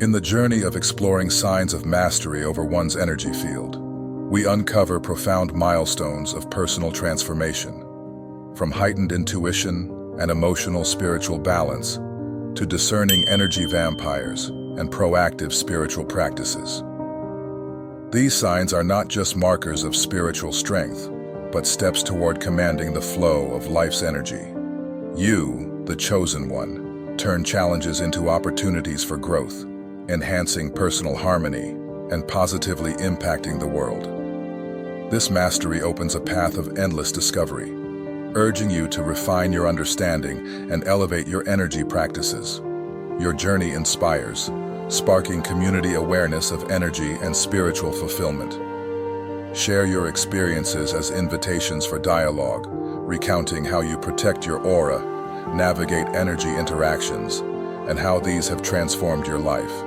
In the journey of exploring signs of mastery over one's energy field, we uncover profound milestones of personal transformation, from heightened intuition and emotional spiritual balance to discerning energy vampires and proactive spiritual practices. These signs are not just markers of spiritual strength, but steps toward commanding the flow of life's energy. You, the chosen one, turn challenges into opportunities for growth, enhancing personal harmony and positively impacting the world. This mastery opens a path of endless discovery, urging you to refine your understanding and elevate your energy practices. Your journey inspires, sparking community awareness of energy and spiritual fulfillment. Share your experiences as invitations for dialogue, recounting how you protect your aura, navigate energy interactions, and how these have transformed your life.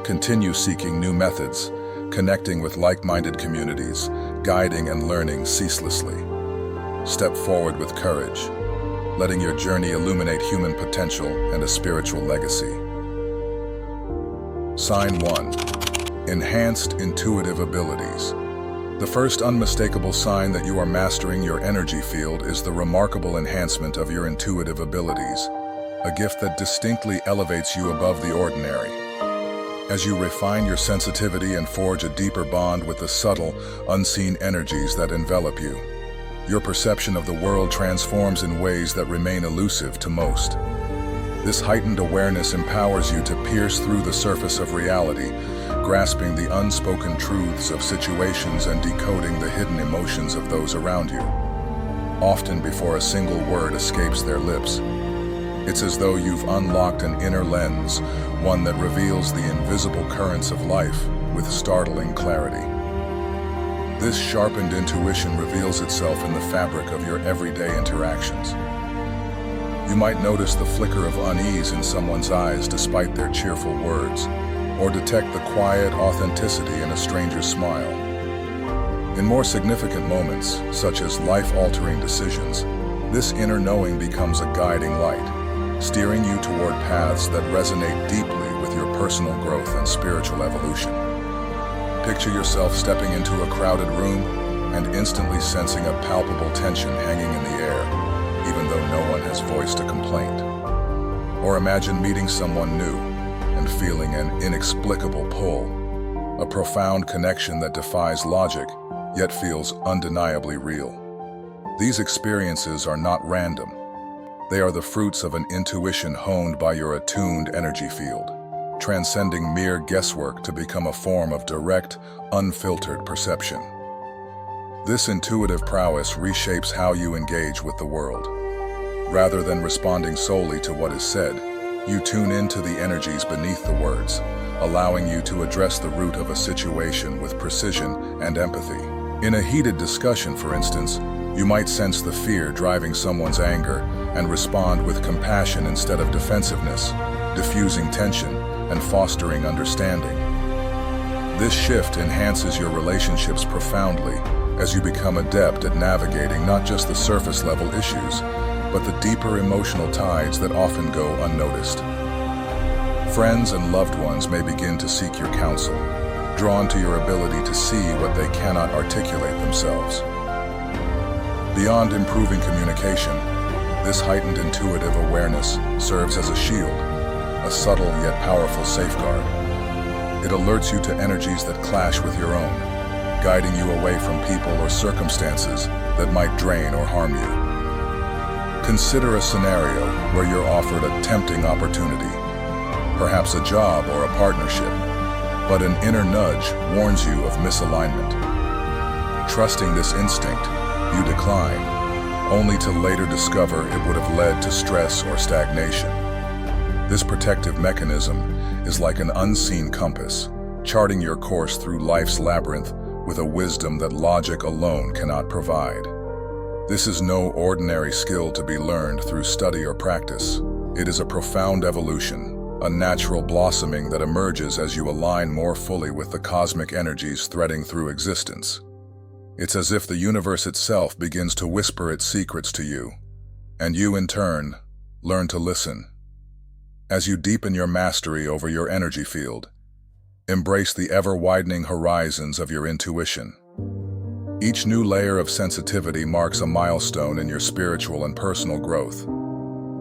Continue seeking new methods, connecting with like-minded communities, guiding and learning ceaselessly. Step forward with courage, letting your journey illuminate human potential and a spiritual legacy. Sign 1. Enhanced intuitive abilities. The first unmistakable sign that you are mastering your energy field is the remarkable enhancement of your intuitive abilities, a gift that distinctly elevates you above the ordinary. As you refine your sensitivity and forge a deeper bond with the subtle, unseen energies that envelop you, your perception of the world transforms in ways that remain elusive to most. This heightened awareness empowers you to pierce through the surface of reality, grasping the unspoken truths of situations and decoding the hidden emotions of those around you. Often before a single word escapes their lips, it's as though you've unlocked an inner lens, one that reveals the invisible currents of life with startling clarity. This sharpened intuition reveals itself in the fabric of your everyday interactions. You might notice the flicker of unease in someone's eyes despite their cheerful words, or detect the quiet authenticity in a stranger's smile. In more significant moments, such as life-altering decisions, this inner knowing becomes a guiding light, steering you toward paths that resonate deeply with your personal growth and spiritual evolution. Picture yourself stepping into a crowded room and instantly sensing a palpable tension hanging in the air, even though no one has voiced a complaint. Or imagine meeting someone new and feeling an inexplicable pull, a profound connection that defies logic, yet feels undeniably real. These experiences are not random. They are the fruits of an intuition honed by your attuned energy field, transcending mere guesswork to become a form of direct, unfiltered perception. This intuitive prowess reshapes how you engage with the world. Rather than responding solely to what is said, you tune into the energies beneath the words, allowing you to address the root of a situation with precision and empathy. In a heated discussion, for instance, you might sense the fear driving someone's anger and respond with compassion instead of defensiveness, diffusing tension and fostering understanding. This shift enhances your relationships profoundly as you become adept at navigating not just the surface-level issues, but the deeper emotional tides that often go unnoticed. Friends and loved ones may begin to seek your counsel, drawn to your ability to see what they cannot articulate themselves. Beyond improving communication, this heightened intuitive awareness serves as a shield, a subtle yet powerful safeguard. It alerts you to energies that clash with your own, guiding you away from people or circumstances that might drain or harm you. Consider a scenario where you're offered a tempting opportunity, perhaps a job or a partnership, but an inner nudge warns you of misalignment. Trusting this instinct, you decline, only to later discover it would have led to stress or stagnation. This protective mechanism is like an unseen compass, charting your course through life's labyrinth with a wisdom that logic alone cannot provide. This is no ordinary skill to be learned through study or practice. It is a profound evolution, a natural blossoming that emerges as you align more fully with the cosmic energies threading through existence. It's as if the universe itself begins to whisper its secrets to you, and you, in turn, learn to listen. As you deepen your mastery over your energy field, embrace the ever-widening horizons of your intuition. Each new layer of sensitivity marks a milestone in your spiritual and personal growth,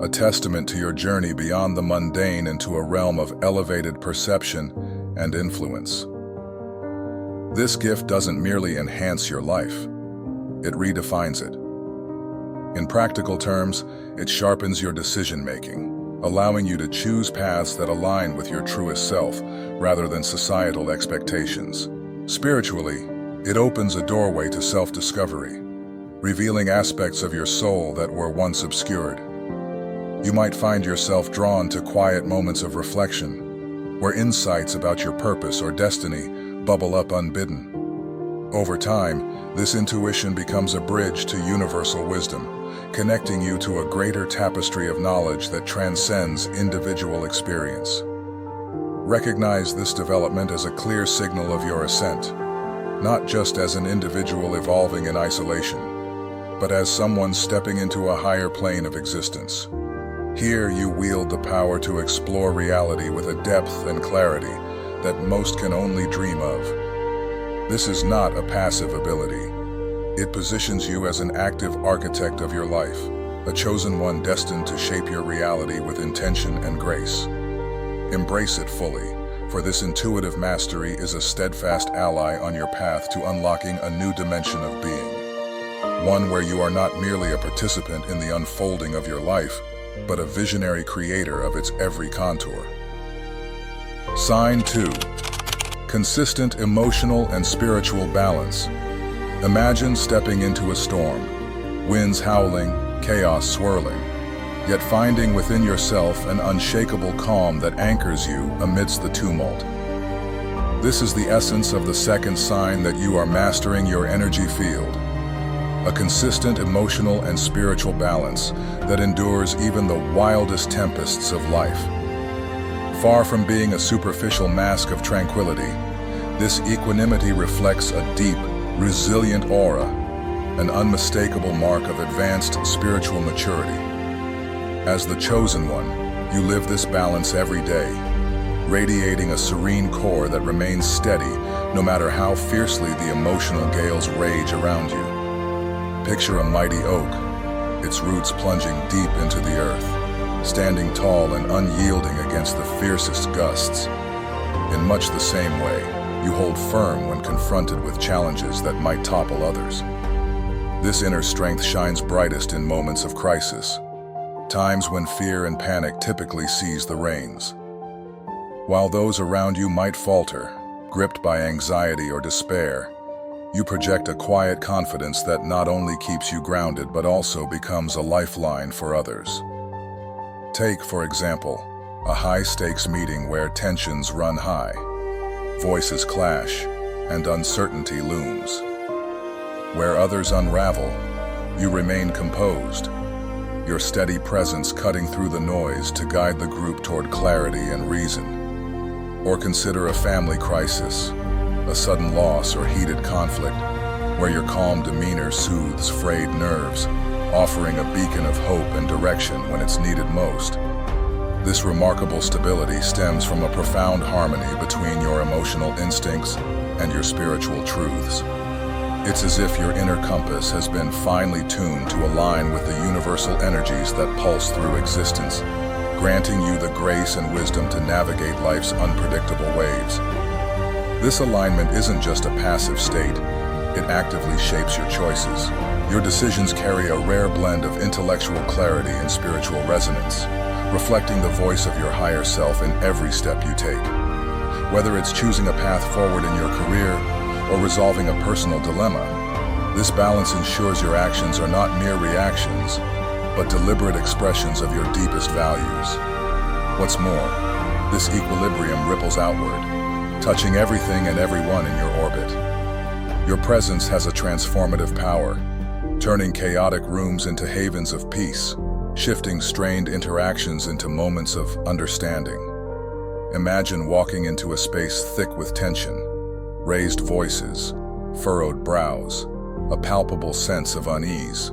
a testament to your journey beyond the mundane into a realm of elevated perception and influence. This gift doesn't merely enhance your life, it redefines it. In practical terms, it sharpens your decision-making, allowing you to choose paths that align with your truest self rather than societal expectations. Spiritually, it opens a doorway to self-discovery, revealing aspects of your soul that were once obscured. You might find yourself drawn to quiet moments of reflection, where insights about your purpose or destiny bubble up unbidden. Over time, this intuition becomes a bridge to universal wisdom, connecting you to a greater tapestry of knowledge that transcends individual experience. Recognize this development as a clear signal of your ascent, not just as an individual evolving in isolation, but as someone stepping into a higher plane of existence. Here you wield the power to explore reality with a depth and clarity that most can only dream of. This is not a passive ability. It positions you as an active architect of your life, a chosen one destined to shape your reality with intention and grace. Embrace it fully, for this intuitive mastery is a steadfast ally on your path to unlocking a new dimension of being. One where you are not merely a participant in the unfolding of your life, but a visionary creator of its every contour. Sign 2. Consistent emotional and spiritual balance. Imagine stepping into a storm, winds howling, chaos swirling, yet finding within yourself an unshakable calm that anchors you amidst the tumult. This is the essence of the second sign that you are mastering your energy field. A consistent emotional and spiritual balance that endures even the wildest tempests of life. Far from being a superficial mask of tranquility, this equanimity reflects a deep, resilient aura, an unmistakable mark of advanced spiritual maturity. As the chosen one, you live this balance every day, radiating a serene core that remains steady no matter how fiercely the emotional gales rage around you. Picture a mighty oak, its roots plunging deep into the earth, standing tall and unyielding against the fiercest gusts. In much the same way, you hold firm when confronted with challenges that might topple others. This inner strength shines brightest in moments of crisis, times when fear and panic typically seize the reins. While those around you might falter, gripped by anxiety or despair, you project a quiet confidence that not only keeps you grounded but also becomes a lifeline for others. Take, for example, a high-stakes meeting where tensions run high, voices clash, and uncertainty looms. Where others unravel, you remain composed, your steady presence cutting through the noise to guide the group toward clarity and reason. Or consider a family crisis, a sudden loss or heated conflict, where your calm demeanor soothes frayed nerves, offering a beacon of hope and direction when it's needed most. This remarkable stability stems from a profound harmony between your emotional instincts and your spiritual truths. It's as if your inner compass has been finely tuned to align with the universal energies that pulse through existence, granting you the grace and wisdom to navigate life's unpredictable waves. This alignment isn't just a passive state, it actively shapes your choices. Your decisions carry a rare blend of intellectual clarity and spiritual resonance, reflecting the voice of your higher self in every step you take. Whether it's choosing a path forward in your career or resolving a personal dilemma, this balance ensures your actions are not mere reactions, but deliberate expressions of your deepest values. What's more, this equilibrium ripples outward, touching everything and everyone in your orbit. Your presence has a transformative power, turning chaotic rooms into havens of peace, shifting strained interactions into moments of understanding. Imagine walking into a space thick with tension, raised voices, furrowed brows, a palpable sense of unease.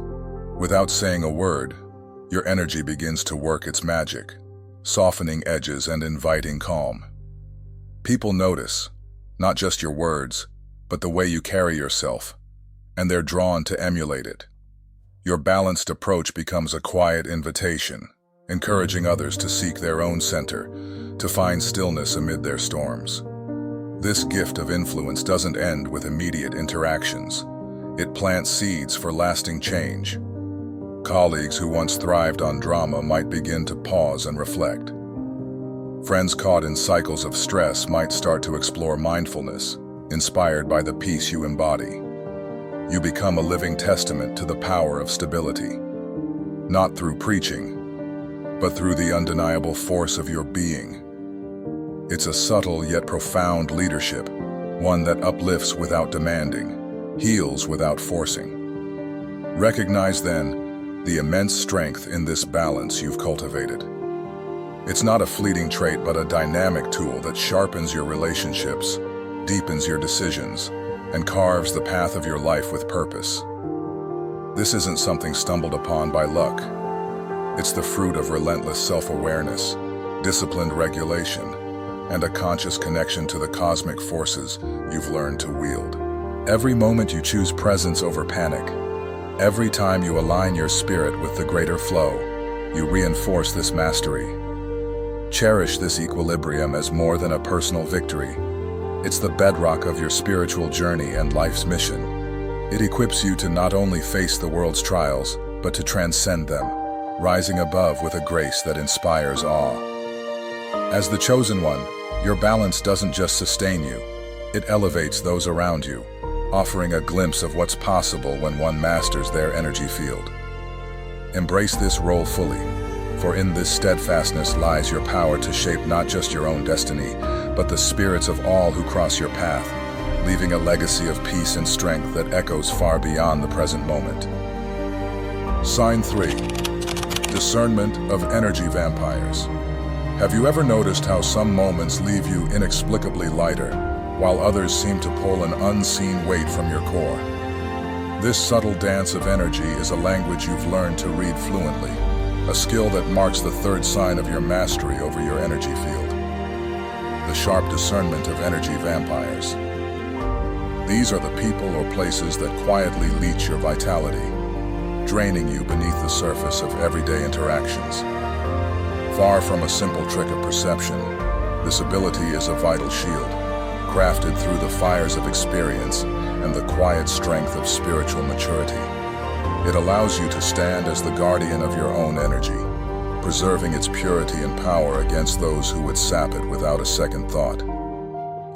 Without saying a word, your energy begins to work its magic, softening edges and inviting calm. People notice, not just your words, but the way you carry yourself, and they're drawn to emulate it. Your balanced approach becomes a quiet invitation, encouraging others to seek their own center, to find stillness amid their storms. This gift of influence doesn't end with immediate interactions. It plants seeds for lasting change. Colleagues who once thrived on drama might begin to pause and reflect. Friends caught in cycles of stress might start to explore mindfulness, inspired by the peace you embody. You become a living testament to the power of stability, not through preaching, but through the undeniable force of your being. It's a subtle yet profound leadership, one that uplifts without demanding, heals without forcing. Recognize then the immense strength in this balance you've cultivated. It's not a fleeting trait, but a dynamic tool that sharpens your relationships, deepens your decisions, and carves the path of your life with purpose. This isn't something stumbled upon by luck. It's the fruit of relentless self-awareness, disciplined regulation, and a conscious connection to the cosmic forces you've learned to wield. Every moment you choose presence over panic, every time you align your spirit with the greater flow, you reinforce this mastery. Cherish this equilibrium as more than a personal victory. It's the bedrock of your spiritual journey and life's mission. It equips you to not only face the world's trials, but to transcend them, rising above with a grace that inspires awe. As the chosen one, your balance doesn't just sustain you, it elevates those around you, offering a glimpse of what's possible when one masters their energy field. Embrace this role fully, for in this steadfastness lies your power to shape not just your own destiny, but the spirits of all who cross your path, leaving a legacy of peace and strength that echoes far beyond the present moment. Sign 3. Discernment of energy vampires. Have you ever noticed how some moments leave you inexplicably lighter, while others seem to pull an unseen weight from your core? This subtle dance of energy is a language you've learned to read fluently, a skill that marks the third sign of your mastery over your energy field. The sharp discernment of energy vampires. These are the people or places that quietly leech your vitality, draining you beneath the surface of everyday interactions. Far from a simple trick of perception, this ability is a vital shield, crafted through the fires of experience and the quiet strength of spiritual maturity. It allows you to stand as the guardian of your own energy, preserving its purity and power against those who would sap it without a second thought.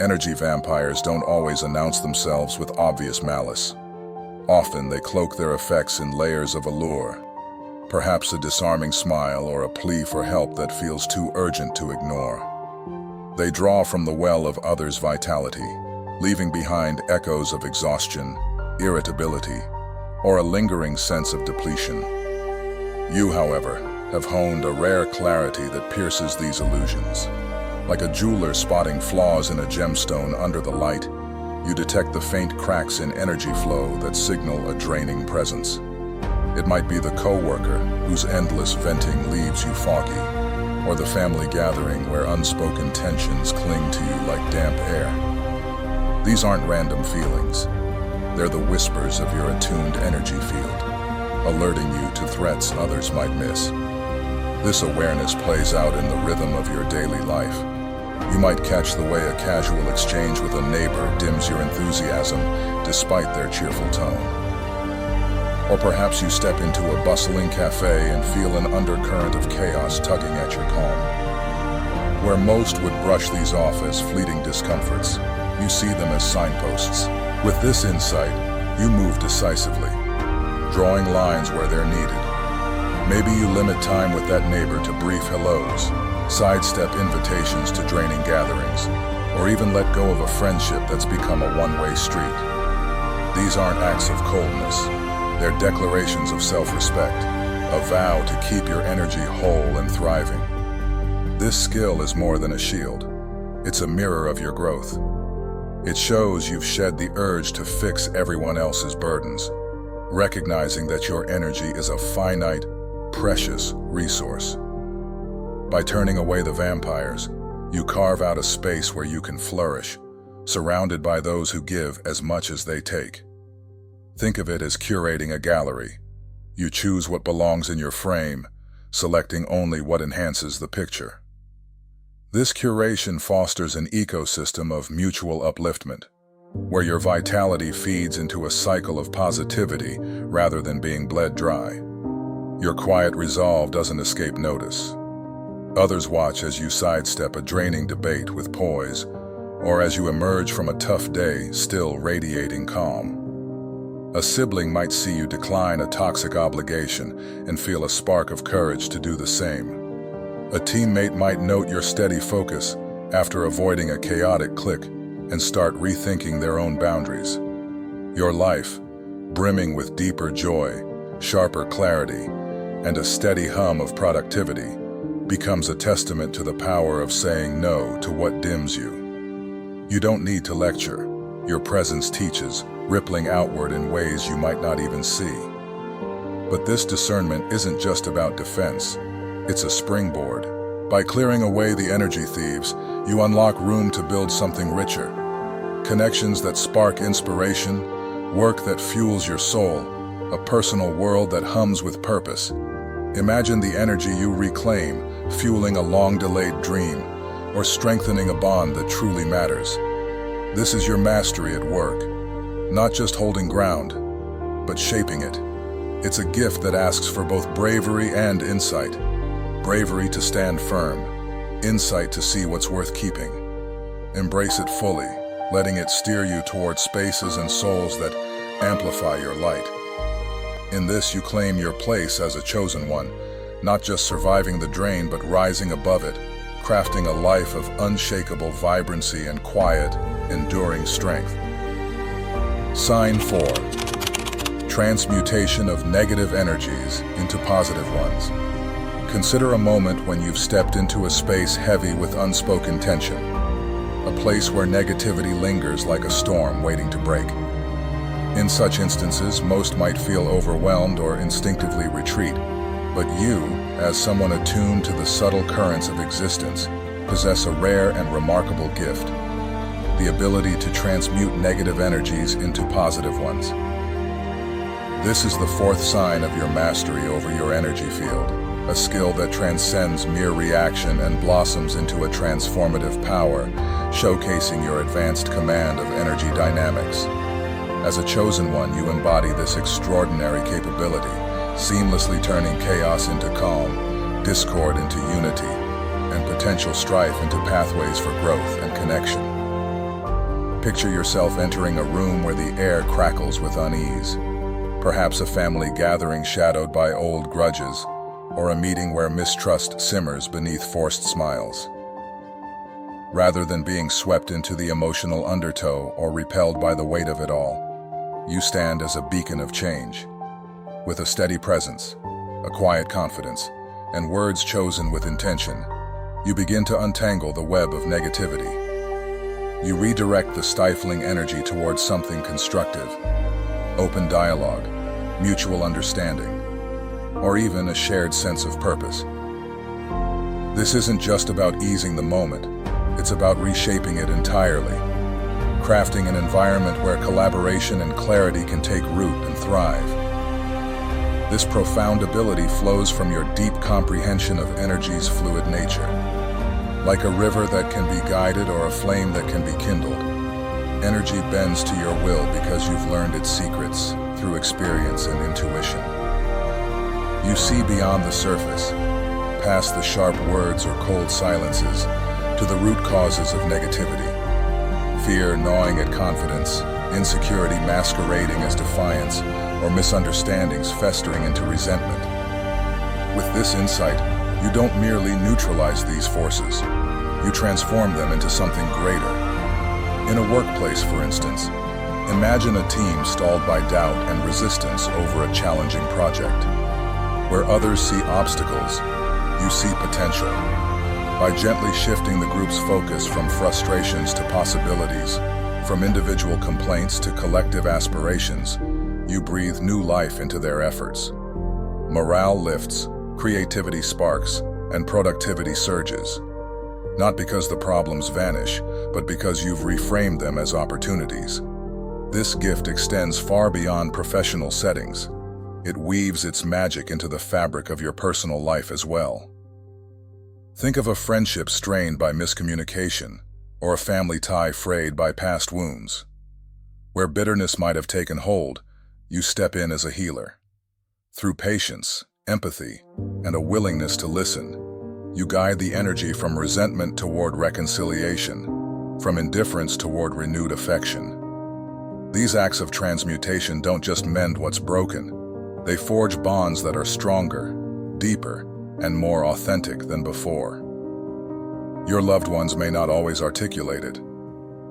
Energy vampires don't always announce themselves with obvious malice. Often they cloak their effects in layers of allure, perhaps a disarming smile or a plea for help that feels too urgent to ignore. They draw from the well of others' vitality, leaving behind echoes of exhaustion, irritability, or a lingering sense of depletion. You, however, have honed a rare clarity that pierces these illusions. Like a jeweler spotting flaws in a gemstone under the light, you detect the faint cracks in energy flow that signal a draining presence. It might be the coworker whose endless venting leaves you foggy, or the family gathering where unspoken tensions cling to you like damp air. These aren't random feelings. They're the whispers of your attuned energy field, alerting you to threats others might miss. This awareness plays out in the rhythm of your daily life. You might catch the way a casual exchange with a neighbor dims your enthusiasm despite their cheerful tone. Or perhaps you step into a bustling cafe and feel an undercurrent of chaos tugging at your calm. Where most would brush these off as fleeting discomforts, you see them as signposts. With this insight, you move decisively, drawing lines where they're needed. Maybe you limit time with that neighbor to brief hellos, sidestep invitations to draining gatherings, or even let go of a friendship that's become a one-way street. These aren't acts of coldness. They're declarations of self-respect, a vow to keep your energy whole and thriving. This skill is more than a shield. It's a mirror of your growth. It shows you've shed the urge to fix everyone else's burdens, recognizing that your energy is a finite, precious resource. By turning away the vampires, you carve out a space where you can flourish, surrounded by those who give as much as they take. Think of it as curating a gallery. You choose what belongs in your frame, selecting only what enhances the picture. This curation fosters an ecosystem of mutual upliftment, where your vitality feeds into a cycle of positivity rather than being bled dry. Your quiet resolve doesn't escape notice. Others watch as you sidestep a draining debate with poise, or as you emerge from a tough day still radiating calm. A sibling might see you decline a toxic obligation and feel a spark of courage to do the same. A teammate might note your steady focus after avoiding a chaotic clique and start rethinking their own boundaries. Your life, brimming with deeper joy, sharper clarity, and a steady hum of productivity, becomes a testament to the power of saying no to what dims you. You don't need to lecture. Your presence teaches, rippling outward in ways you might not even see. But this discernment isn't just about defense. It's a springboard. By clearing away the energy thieves, you unlock room to build something richer. Connections that spark inspiration, work that fuels your soul, a personal world that hums with purpose. Imagine the energy you reclaim, fueling a long-delayed dream, or strengthening a bond that truly matters. This is your mastery at work, not just holding ground, but shaping it. It's a gift that asks for both bravery and insight. Bravery to stand firm, insight to see what's worth keeping. Embrace it fully, letting it steer you toward spaces and souls that amplify your light. In this, you claim your place as a chosen one, not just surviving the drain, but rising above it, crafting a life of unshakable vibrancy and quiet, enduring strength. Sign 4. Transmutation of negative energies into positive ones. Consider a moment when you've stepped into a space heavy with unspoken tension, a place where negativity lingers like a storm waiting to break. In such instances, most might feel overwhelmed or instinctively retreat, but you, as someone attuned to the subtle currents of existence, possess a rare and remarkable gift: the ability to transmute negative energies into positive ones. This is the 4th sign of your mastery over your energy field, a skill that transcends mere reaction and blossoms into a transformative power, showcasing your advanced command of energy dynamics. As a chosen one, you embody this extraordinary capability, seamlessly turning chaos into calm, discord into unity, and potential strife into pathways for growth and connection. Picture yourself entering a room where the air crackles with unease, perhaps a family gathering shadowed by old grudges, or a meeting where mistrust simmers beneath forced smiles. Rather than being swept into the emotional undertow or repelled by the weight of it all, you stand as a beacon of change. With a steady presence, a quiet confidence, and words chosen with intention, you begin to untangle the web of negativity. You redirect the stifling energy towards something constructive: open dialogue, mutual understanding, or even a shared sense of purpose. This isn't just about easing the moment, it's about reshaping it entirely, crafting an environment where collaboration and clarity can take root and thrive. This profound ability flows from your deep comprehension of energy's fluid nature. Like a river that can be guided or a flame that can be kindled, energy bends to your will because you've learned its secrets through experience and intuition. You see beyond the surface, past the sharp words or cold silences, to the root causes of negativity. Fear gnawing at confidence, insecurity masquerading as defiance, or misunderstandings festering into resentment. With this insight, you don't merely neutralize these forces, you transform them into something greater. In a workplace, for instance, imagine a team stalled by doubt and resistance over a challenging project. Where others see obstacles, you see potential. By gently shifting the group's focus from frustrations to possibilities, from individual complaints to collective aspirations, you breathe new life into their efforts. Morale lifts, creativity sparks, and productivity surges. Not because the problems vanish, but because you've reframed them as opportunities. This gift extends far beyond professional settings. It weaves its magic into the fabric of your personal life as well. Think of a friendship strained by miscommunication, or a family tie frayed by past wounds. Where bitterness might have taken hold, you step in as a healer. Through patience, empathy, and a willingness to listen, you guide the energy from resentment toward reconciliation, from indifference toward renewed affection. These acts of transmutation don't just mend what's broken, they forge bonds that are stronger, deeper, and more authentic than before. Your loved ones may not always articulate it,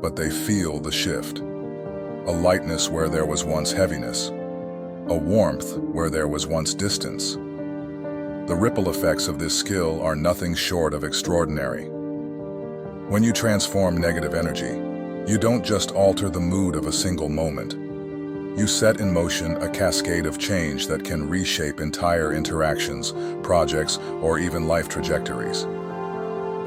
but they feel the shift. A lightness where there was once heaviness, a warmth where there was once distance. The ripple effects of this skill are nothing short of extraordinary. When you transform negative energy, you don't just alter the mood of a single moment. You set in motion a cascade of change that can reshape entire interactions, projects, or even life trajectories.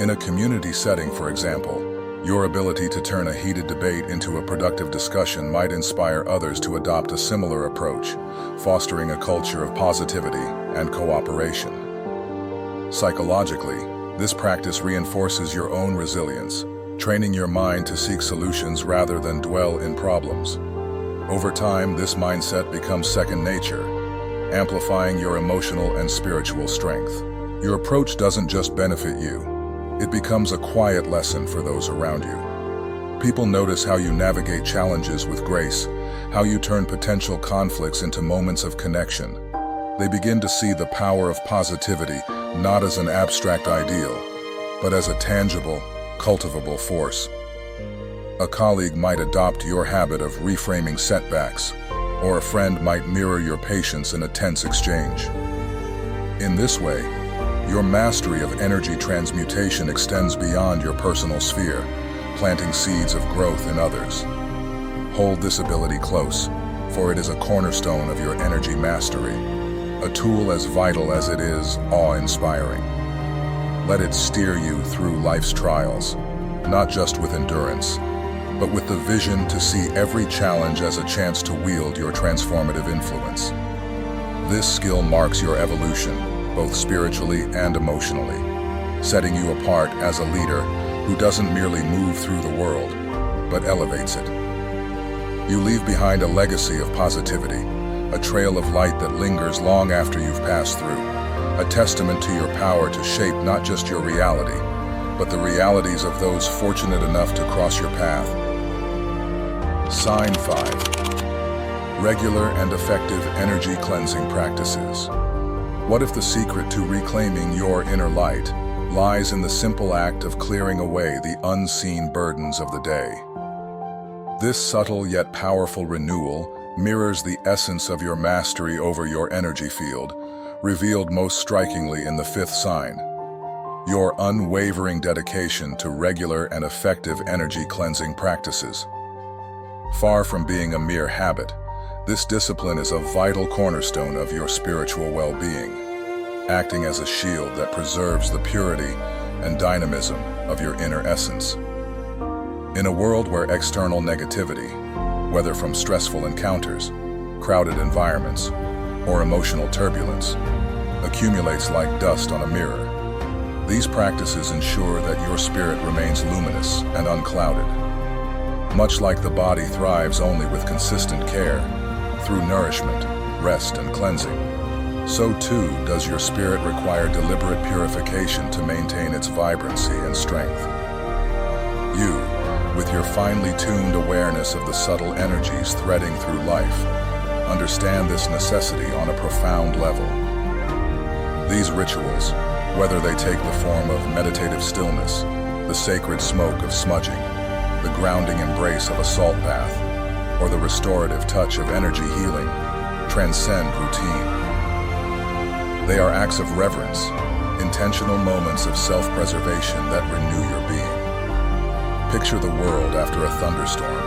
In a community setting, for example, your ability to turn a heated debate into a productive discussion might inspire others to adopt a similar approach, fostering a culture of positivity and cooperation. Psychologically, this practice reinforces your own resilience, training your mind to seek solutions rather than dwell in problems. Over time, this mindset becomes second nature, amplifying your emotional and spiritual strength. Your approach doesn't just benefit you, it becomes a quiet lesson for those around you. People notice how you navigate challenges with grace, how you turn potential conflicts into moments of connection. They begin to see the power of positivity not as an abstract ideal, but as a tangible, cultivable force. A colleague might adopt your habit of reframing setbacks, or a friend might mirror your patience in a tense exchange. In this way, your mastery of energy transmutation extends beyond your personal sphere, planting seeds of growth in others. Hold this ability close, for it is a cornerstone of your energy mastery, a tool as vital as it is awe-inspiring. Let it steer you through life's trials, not just with endurance, but with the vision to see every challenge as a chance to wield your transformative influence. This skill marks your evolution, both spiritually and emotionally, setting you apart as a leader who doesn't merely move through the world, but elevates it. You leave behind a legacy of positivity, a trail of light that lingers long after you've passed through, a testament to your power to shape not just your reality, but the realities of those fortunate enough to cross your path. Sign 5. Regular and effective energy cleansing practices. What if the secret to reclaiming your inner light lies in the simple act of clearing away the unseen burdens of the day? This subtle yet powerful renewal mirrors the essence of your mastery over your energy field, revealed most strikingly in the fifth sign: your unwavering dedication to regular and effective energy cleansing practices. Far from being a mere habit, this discipline is a vital cornerstone of your spiritual well-being, acting as a shield that preserves the purity and dynamism of your inner essence. In a world where external negativity, whether from stressful encounters, crowded environments, or emotional turbulence, accumulates like dust on a mirror, these practices ensure that your spirit remains luminous and unclouded. Much like the body thrives only with consistent care, through nourishment, rest, and cleansing, so too does your spirit require deliberate purification to maintain its vibrancy and strength. You, with your finely tuned awareness of the subtle energies threading through life, understand this necessity on a profound level. These rituals, whether they take the form of meditative stillness, the sacred smoke of smudging, the grounding embrace of a salt bath, or the restorative touch of energy healing, transcend routine. They are acts of reverence, intentional moments of self-preservation that renew your being. Picture the world after a thunderstorm,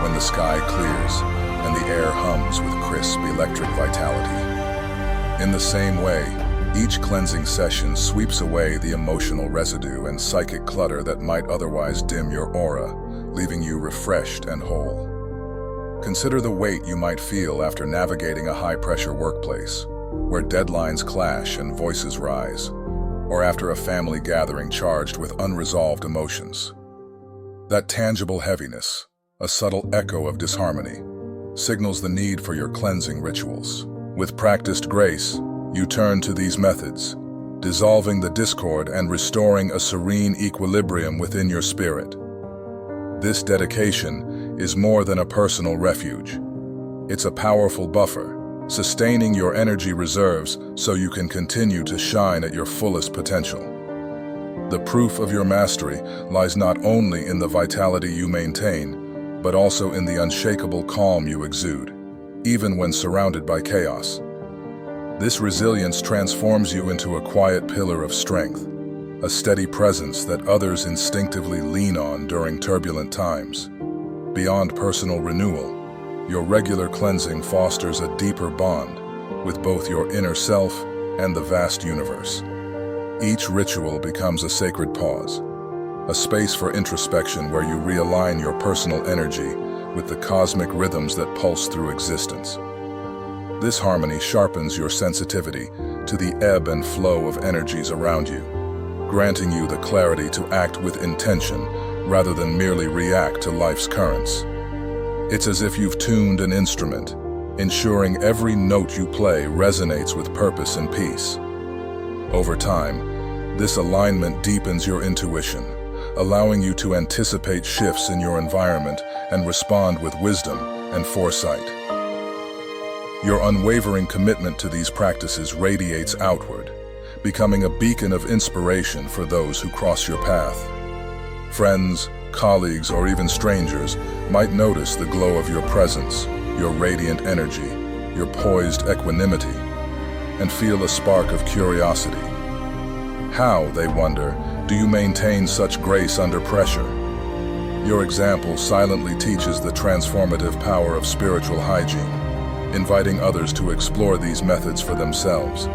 when the sky clears and the air hums with crisp electric vitality. In the same way, Each cleansing session sweeps away the emotional residue and psychic clutter that might otherwise dim your aura, leaving you refreshed and whole. Consider the weight you might feel after navigating a high-pressure workplace, where deadlines clash and voices rise, or after a family gathering charged with unresolved emotions. That tangible heaviness, a subtle echo of disharmony, signals the need for your cleansing rituals. With practiced grace, you turn to these methods, dissolving the discord and restoring a serene equilibrium within your spirit. This dedication is more than a personal refuge. It's a powerful buffer, sustaining your energy reserves so you can continue to shine at your fullest potential. The proof of your mastery lies not only in the vitality you maintain, but also in the unshakable calm you exude, even when surrounded by chaos. This resilience transforms you into a quiet pillar of strength, a steady presence that others instinctively lean on during turbulent times. Beyond personal renewal, your regular cleansing fosters a deeper bond with both your inner self and the vast universe. Each ritual becomes a sacred pause, a space for introspection where you realign your personal energy with the cosmic rhythms that pulse through existence. This harmony sharpens your sensitivity to the ebb and flow of energies around you, granting you the clarity to act with intention rather than merely react to life's currents. It's as if you've tuned an instrument, ensuring every note you play resonates with purpose and peace. Over time, this alignment deepens your intuition, allowing you to anticipate shifts in your environment and respond with wisdom and foresight. Your unwavering commitment to these practices radiates outward, becoming a beacon of inspiration for those who cross your path. Friends, colleagues, or even strangers might notice the glow of your presence, your radiant energy, your poised equanimity, and feel a spark of curiosity. How, they wonder, do you maintain such grace under pressure? Your example silently teaches the transformative power of spiritual hygiene, inviting others to explore these methods for themselves.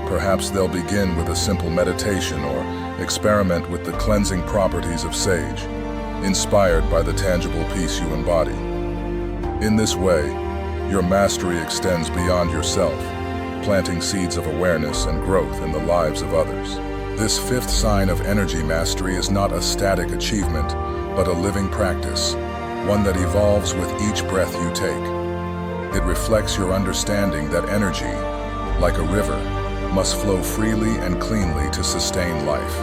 Perhaps they'll begin with a simple meditation or experiment with the cleansing properties of sage, inspired by the tangible peace you embody. In this way, your mastery extends beyond yourself, planting seeds of awareness and growth in the lives of others. This fifth sign of energy mastery is not a static achievement, but a living practice, one that evolves with each breath you take. It reflects your understanding that energy, like a river, must flow freely and cleanly to sustain life.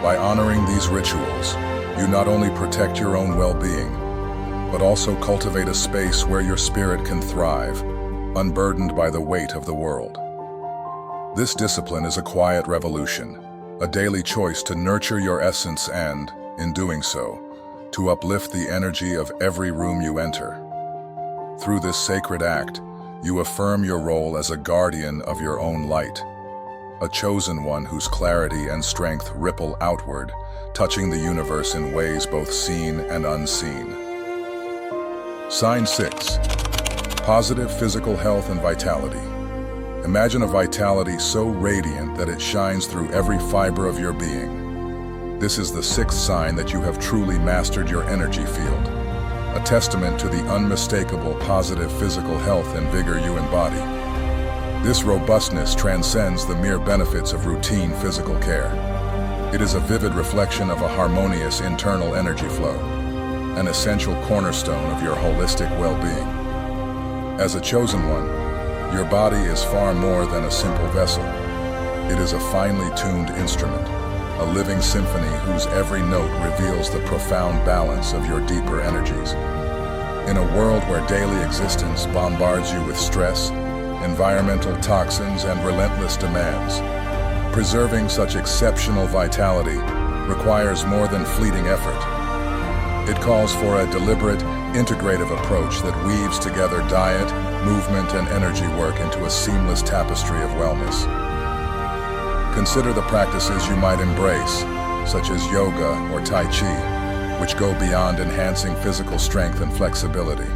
By honoring these rituals, you not only protect your own well-being, but also cultivate a space where your spirit can thrive, unburdened by the weight of the world. This discipline is a quiet revolution, a daily choice to nurture your essence and, in doing so, to uplift the energy of every room you enter. Through this sacred act, you affirm your role as a guardian of your own light, a chosen one whose clarity and strength ripple outward, touching the universe in ways both seen and unseen. Sign 6. Positive physical health and vitality. Imagine a vitality so radiant that it shines through every fiber of your being. This is the sixth sign that you have truly mastered your energy field, a testament to the unmistakable positive physical health and vigor you embody. This robustness transcends the mere benefits of routine physical care. It is a vivid reflection of a harmonious internal energy flow, an essential cornerstone of your holistic well-being. As a chosen one, your body is far more than a simple vessel. It is a finely tuned instrument, a living symphony whose every note reveals the profound balance of your deeper energies. In a world where daily existence bombards you with stress, environmental toxins, and relentless demands, preserving such exceptional vitality requires more than fleeting effort. It calls for a deliberate, integrative approach that weaves together diet, movement, and energy work into a seamless tapestry of wellness. Consider the practices you might embrace, such as yoga or Tai Chi, which go beyond enhancing physical strength and flexibility.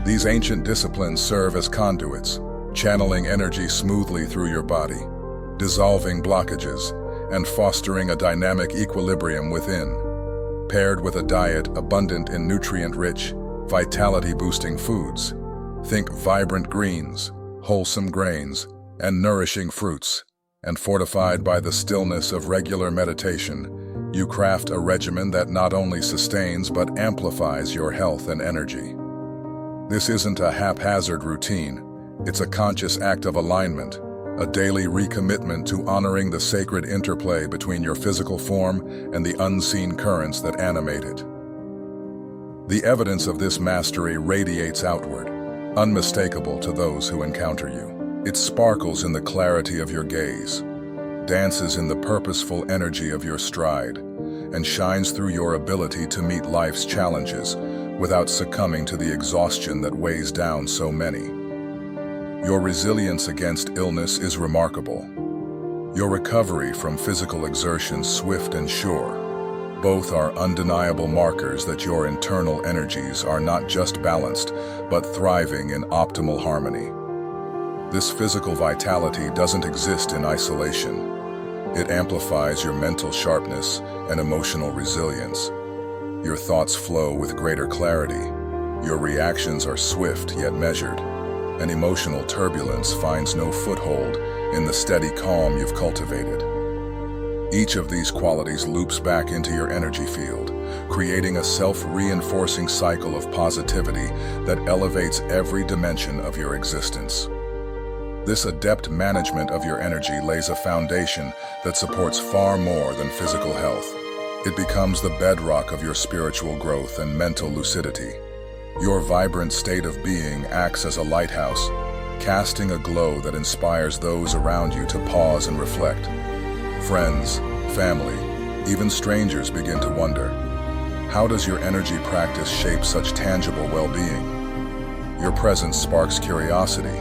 These ancient disciplines serve as conduits, channeling energy smoothly through your body, dissolving blockages, and fostering a dynamic equilibrium within. Paired with a diet abundant in nutrient-rich, vitality-boosting foods. Think vibrant greens, wholesome grains, and nourishing fruits. And fortified by the stillness of regular meditation, you craft a regimen that not only sustains but amplifies your health and energy. This isn't a haphazard routine, it's a conscious act of alignment, a daily recommitment to honoring the sacred interplay between your physical form and the unseen currents that animate it. The evidence of this mastery radiates outward, unmistakable to those who encounter you. It sparkles in the clarity of your gaze, dances in the purposeful energy of your stride, and shines through your ability to meet life's challenges without succumbing to the exhaustion that weighs down so many. Your resilience against illness is remarkable. Your recovery from physical exertion swift and sure. Both are undeniable markers that your internal energies are not just balanced, but thriving in optimal harmony. This physical vitality doesn't exist in isolation. It amplifies your mental sharpness and emotional resilience. Your thoughts flow with greater clarity. Your reactions are swift yet measured, and emotional turbulence finds no foothold in the steady calm you've cultivated. Each of these qualities loops back into your energy field, creating a self-reinforcing cycle of positivity that elevates every dimension of your existence. This adept management of your energy lays a foundation that supports far more than physical health. It becomes the bedrock of your spiritual growth and mental lucidity. Your vibrant state of being acts as a lighthouse, casting a glow that inspires those around you to pause and reflect. Friends, family, even strangers begin to wonder, how does your energy practice shape such tangible well-being? Your presence sparks curiosity,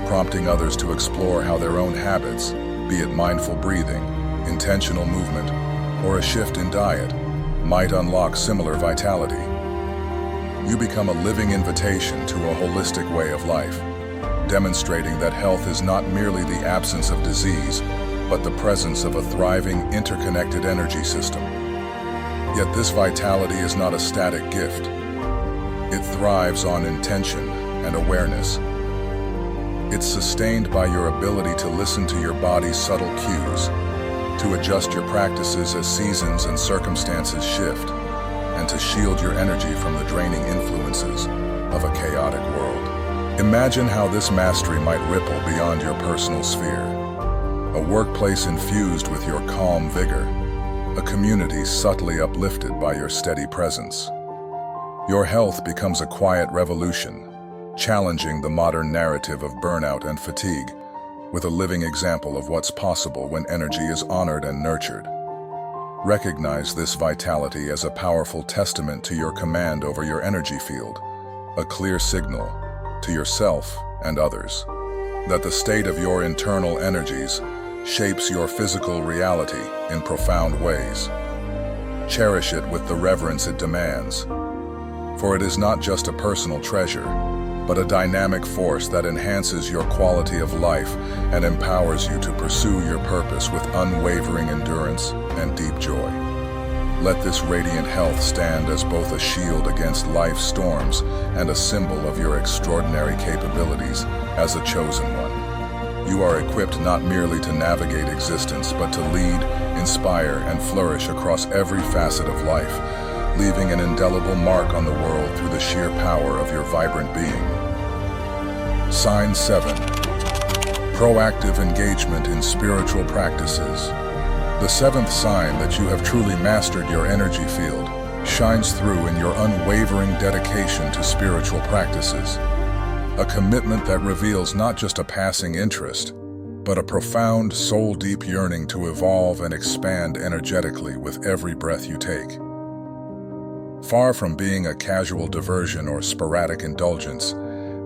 prompting others to explore how their own habits, be it mindful breathing, intentional movement, or a shift in diet, might unlock similar vitality. You become a living invitation to a holistic way of life, demonstrating that health is not merely the absence of disease, but the presence of a thriving, interconnected energy system. Yet this vitality is not a static gift. It thrives on intention and awareness. It's sustained by your ability to listen to your body's subtle cues, to adjust your practices as seasons and circumstances shift, and to shield your energy from the draining influences of a chaotic world. Imagine how this mastery might ripple beyond your personal sphere. A workplace infused with your calm vigor, a community subtly uplifted by your steady presence. Your health becomes a quiet revolution, challenging the modern narrative of burnout and fatigue, with a living example of what's possible when energy is honored and nurtured. Recognize this vitality as a powerful testament to your command over your energy field, a clear signal to yourself and others that the state of your internal energies shapes your physical reality in profound ways. Cherish it with the reverence it demands, for it is not just a personal treasure, but a dynamic force that enhances your quality of life and empowers you to pursue your purpose with unwavering endurance and deep joy. Let this radiant health stand as both a shield against life's storms and a symbol of your extraordinary capabilities as a chosen one. You are equipped not merely to navigate existence, but to lead, inspire, and flourish across every facet of life, leaving an indelible mark on the world through the sheer power of your vibrant being. Sign 7. Proactive engagement in spiritual practices. The seventh sign that you have truly mastered your energy field shines through in your unwavering dedication to spiritual practices. A commitment that reveals not just a passing interest, but a profound, soul-deep yearning to evolve and expand energetically with every breath you take. Far from being a casual diversion or sporadic indulgence,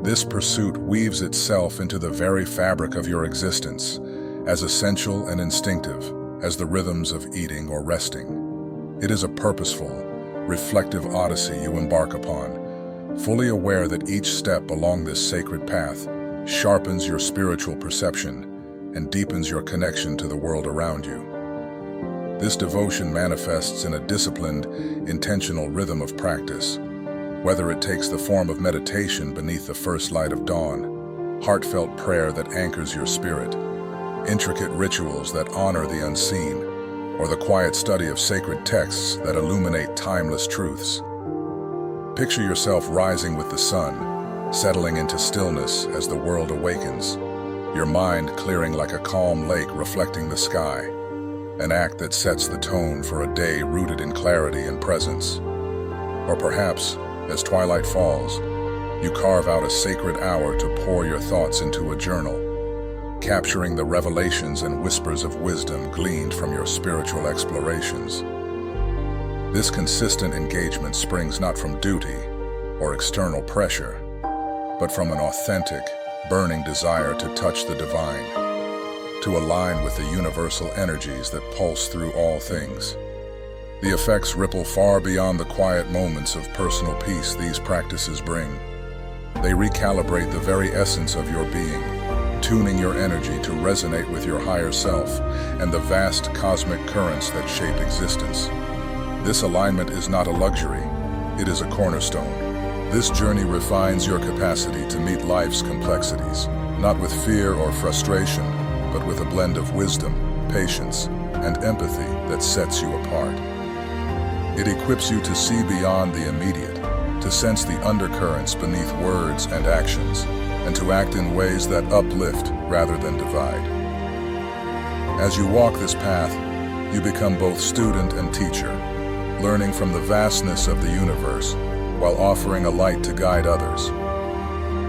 this pursuit weaves itself into the very fabric of your existence, as essential and instinctive as the rhythms of eating or resting. It is a purposeful, reflective odyssey you embark upon, fully aware that each step along this sacred path sharpens your spiritual perception, and deepens your connection to the world around you. This devotion manifests in a disciplined, intentional rhythm of practice, whether it takes the form of meditation beneath the first light of dawn, heartfelt prayer that anchors your spirit, intricate rituals that honor the unseen, or the quiet study of sacred texts that illuminate timeless truths. Picture yourself rising with the sun, settling into stillness as the world awakens, your mind clearing like a calm lake reflecting the sky, an act that sets the tone for a day rooted in clarity and presence. Or perhaps, as twilight falls, you carve out a sacred hour to pour your thoughts into a journal, capturing the revelations and whispers of wisdom gleaned from your spiritual explorations. This consistent engagement springs not from duty or external pressure, but from an authentic, burning desire to touch the divine, to align with the universal energies that pulse through all things. The effects ripple far beyond the quiet moments of personal peace these practices bring. They recalibrate the very essence of your being, tuning your energy to resonate with your higher self and the vast cosmic currents that shape existence. This alignment is not a luxury, it is a cornerstone. This journey refines your capacity to meet life's complexities, not with fear or frustration, but with a blend of wisdom, patience, and empathy that sets you apart. It equips you to see beyond the immediate, to sense the undercurrents beneath words and actions, and to act in ways that uplift rather than divide. As you walk this path, you become both student and teacher, learning from the vastness of the universe while offering a light to guide others.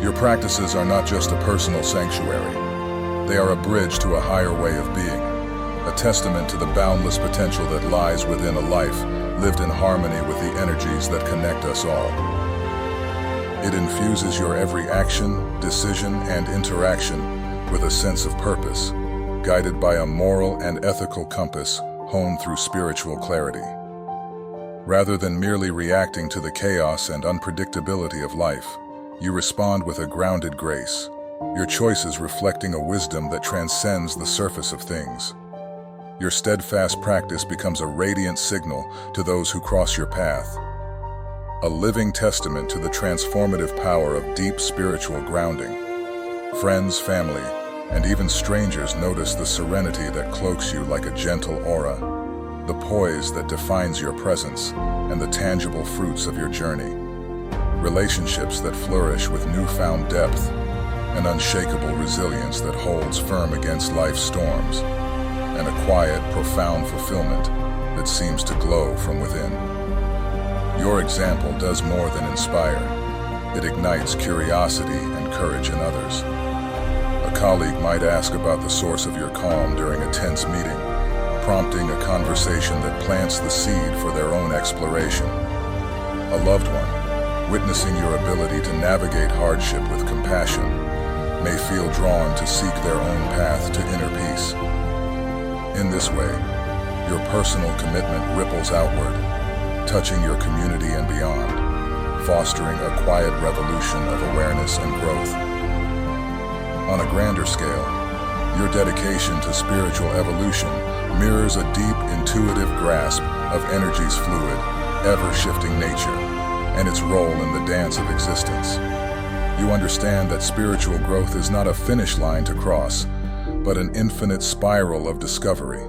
Your practices are not just a personal sanctuary. They are a bridge to a higher way of being, a testament to the boundless potential that lies within a life lived in harmony with the energies that connect us all. It infuses your every action, decision, and interaction with a sense of purpose, guided by a moral and ethical compass honed through spiritual clarity. Rather than merely reacting to the chaos and unpredictability of life, you respond with a grounded grace, your choices reflecting a wisdom that transcends the surface of things. Your steadfast practice becomes a radiant signal to those who cross your path, a living testament to the transformative power of deep spiritual grounding. Friends, family, and even strangers notice the serenity that cloaks you like a gentle aura, the poise that defines your presence, and the tangible fruits of your journey. Relationships that flourish with newfound depth, an unshakable resilience that holds firm against life's storms, and a quiet, profound fulfillment that seems to glow from within. Your example does more than inspire. It ignites curiosity and courage in others. A colleague might ask about the source of your calm during a tense meeting, prompting a conversation that plants the seed for their own exploration. A loved one, witnessing your ability to navigate hardship with compassion, may feel drawn to seek their own path to inner peace. In this way, your personal commitment ripples outward, touching your community and beyond, fostering a quiet revolution of awareness and growth. On a grander scale, your dedication to spiritual evolution mirrors a deep, intuitive grasp of energy's fluid, ever-shifting nature, and its role in the dance of existence. You understand that spiritual growth is not a finish line to cross, but an infinite spiral of discovery.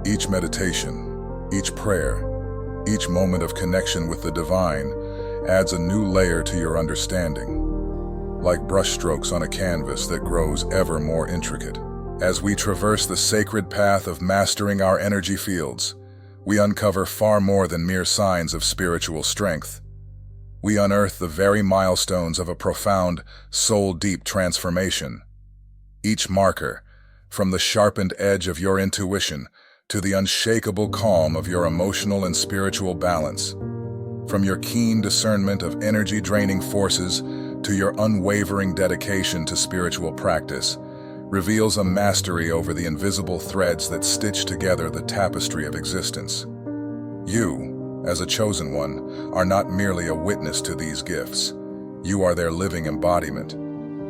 Each meditation, each prayer, each moment of connection with the divine adds a new layer to your understanding, like brushstrokes on a canvas that grows ever more intricate. As we traverse the sacred path of mastering our energy fields, we uncover far more than mere signs of spiritual strength. We unearth the very milestones of a profound, soul-deep transformation. Each marker, from the sharpened edge of your intuition to the unshakable calm of your emotional and spiritual balance, from your keen discernment of energy-draining forces to your unwavering dedication to spiritual practice, reveals a mastery over the invisible threads that stitch together the tapestry of existence. You, as a chosen one, are not merely a witness to these gifts. You are their living embodiment.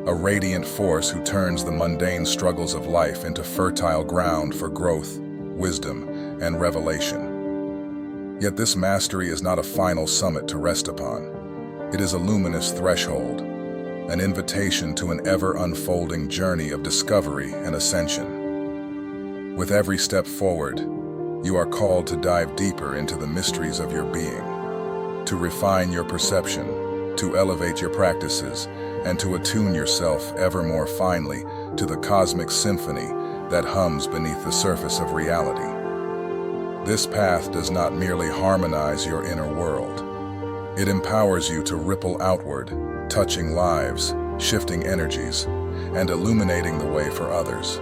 a radiant force who turns the mundane struggles of life into fertile ground for growth, wisdom, and revelation. Yet this mastery is not a final summit to rest upon. It is a luminous threshold, an invitation to an ever-unfolding journey of discovery and ascension. With every step forward, you are called to dive deeper into the mysteries of your being, to refine your perception, to elevate your practices, and to attune yourself ever more finely to the cosmic symphony that hums beneath the surface of reality. This path does not merely harmonize your inner world. It empowers you to ripple outward, touching lives, shifting energies, and illuminating the way for others.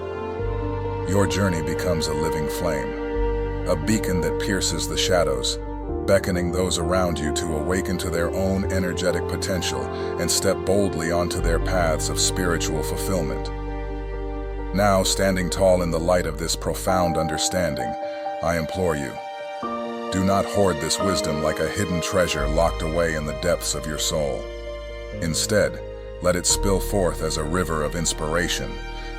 Your journey becomes a living flame, a beacon that pierces the shadows, beckoning those around you to awaken to their own energetic potential and step boldly onto their paths of spiritual fulfillment. Now, standing tall in the light of this profound understanding, I implore you, do not hoard this wisdom like a hidden treasure locked away in the depths of your soul. Instead, let it spill forth as a river of inspiration,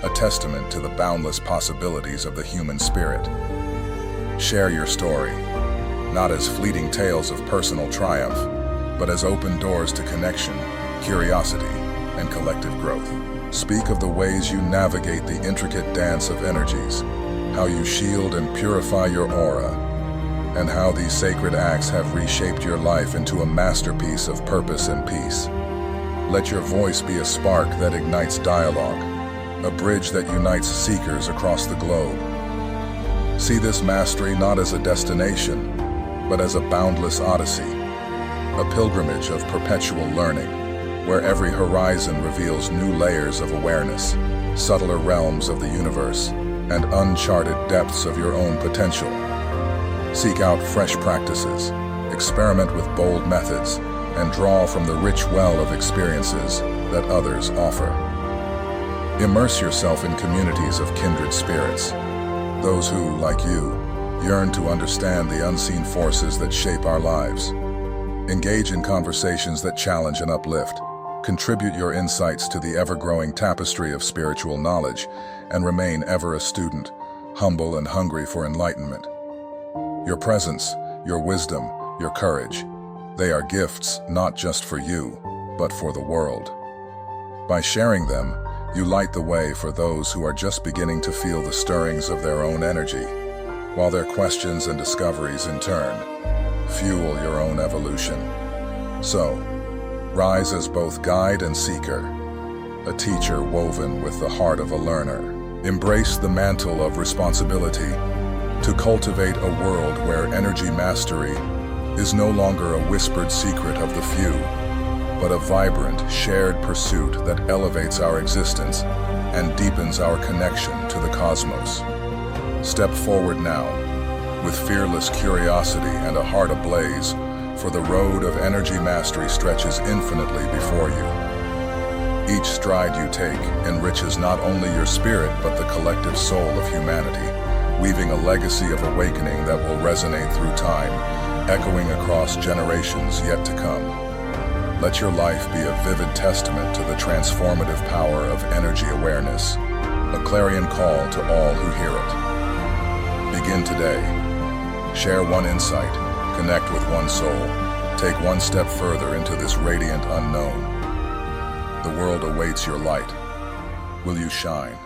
a testament to the boundless possibilities of the human spirit. Share your story, not as fleeting tales of personal triumph, but as open doors to connection, curiosity, and collective growth. Speak of the ways you navigate the intricate dance of energies, how you shield and purify your aura, and how these sacred acts have reshaped your life into a masterpiece of purpose and peace. Let your voice be a spark that ignites dialogue, a bridge that unites seekers across the globe. See this mastery not as a destination, but as a boundless odyssey, a pilgrimage of perpetual learning, where every horizon reveals new layers of awareness, subtler realms of the universe, and uncharted depths of your own potential. Seek out fresh practices, experiment with bold methods, and draw from the rich well of experiences that others offer. Immerse yourself in communities of kindred spirits, those who, like you, yearn to understand the unseen forces that shape our lives. Engage in conversations that challenge and uplift. Contribute your insights to the ever-growing tapestry of spiritual knowledge, and remain ever a student, humble and hungry for enlightenment. Your presence, your wisdom, your courage, they are gifts not just for you, but for the world. By sharing them, you light the way for those who are just beginning to feel the stirrings of their own energy, while their questions and discoveries in turn fuel your own evolution. So, rise as both guide and seeker, a teacher woven with the heart of a learner. Embrace the mantle of responsibility to cultivate a world where energy mastery is no longer a whispered secret of the few, but a vibrant, shared pursuit that elevates our existence and deepens our connection to the cosmos. Step forward now, with fearless curiosity and a heart ablaze, for the road of energy mastery stretches infinitely before you. Each stride you take enriches not only your spirit but the collective soul of humanity, weaving a legacy of awakening that will resonate through time, echoing across generations yet to come. Let your life be a vivid testament to the transformative power of energy awareness, a clarion call to all who hear it. Begin today. Share one insight, connect with one soul, take one step further into this radiant unknown. The world awaits your light. Will you shine?